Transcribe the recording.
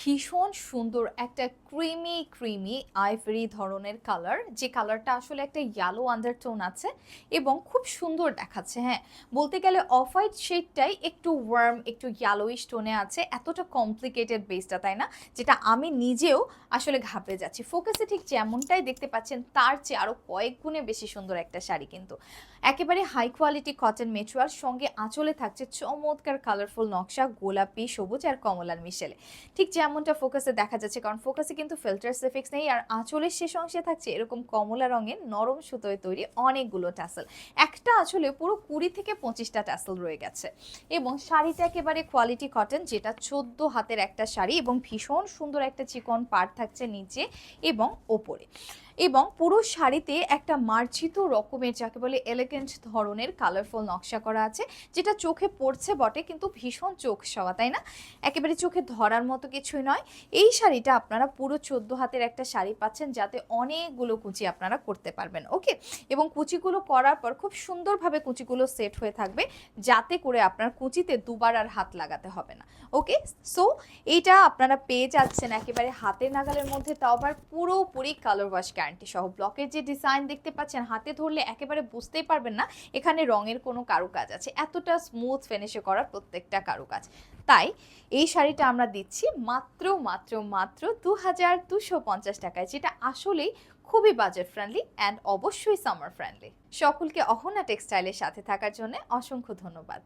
ভীষণ সুন্দর একটা ক্রিমি আইভরি ধরনের কালার, যে কালারটা আসলে একটা ইয়েলো আন্ডারটোন আছে এবং খুব সুন্দর দেখাচ্ছে। হ্যাঁ, বলতে গেলে অফ হোয়াইট শেডটাই একটু ওয়ার্ম, একটু ইয়েলোইশ টোনে আছে, এতটা কমপ্লিকেটেড বেসটা, তাই না? যেটা আমি নিজেও আসলে ঘাবড়ে যাচ্ছি। ফোকাসে ঠিক যেমনটাই দেখতে পাচ্ছেন তার চেয়ে আরো কয়েক গুণে বেশি সুন্দর একটা শাড়ি, কিন্তু একেবারে হাই কোয়ালিটি কটন মেটেরিয়াল, সঙ্গে আঁচলে থাকছে চমৎকার কালারফুল নকশা, গোলাপি, সবুজ আর কমলার মিশেলে। ঠিক যেমনটা ফোকাসে দেখা যাচ্ছে, কারণ ফোকাসে কিন্তু ফিল্টার সেফিক্স নেই, আর আঁচলের শেষ অংশে থাকছে এরকম কমলা রঙের নরম সুতোয় তৈরি অনেকগুলো টাসেল। একটা আঁচলে পুরো 20 থেকে 25টা টাসেল রয়ে গেছে। এবং শাড়িটা একেবারে কোয়ালিটি কটন, যেটা 14 হাতের একটা শাড়ি এবং ভীষণ সুন্দর একটা চিকন পাড় থাকছে নিচে এবং ওপরে। এবং পুরো শাড়িতে একটা মার্জিত রকমের, যাকে বলে এলিগেন্ট ধরনের কালারফুল নকশা করা আছে, যেটা চোখে পড়ছে বটে কিন্তু ভীষণ চোখ সওয়া, তাই না? একেবারে চোখে ধরার মতো কিছুই নয়। এই শাড়িটা আপনারা পুরো 14 হাতের একটা শাড়ি পাচ্ছেন, যাতে অনেকগুলো কুচি আপনারা করতে পারবেন। ওকে, এবং কুচিগুলো করার পর খুব সুন্দরভাবে কুচিগুলো সেট হয়ে থাকবে, যাতে করে আপনার কুচিতে দুবার আর হাত লাগাতে হবে না। ওকে, সো এইটা আপনারা পেয়ে যাচ্ছেন একেবারে হাতে নাগালের মধ্যে, তাও আবার পুরোপুরি কালার ওয়াশ গ্যারান্টি সহ। ব্লকের যে ডিজাইন দেখতে পাচ্ছেন, হাতে ধরলে একেবারে বুঝতেই পারবেন না এখানে রঙের কোনো কারুকাজ আছে, এতটা স্মুথ ফিনিশে করা প্রত্যেকটা কারুকাজ। তাই এই শাড়িটা আমরা দিচ্ছি মাত্র মাত্র মাত্র 2250 টাকায়, যেটা আসলেই খুবই বাজেট ফ্রেন্ডলি অ্যান্ড অবশ্যই সামার ফ্রেন্ডলি। সকলকে অহনা টেক্সটাইলের সাথে থাকার জন্য অসংখ্য ধন্যবাদ।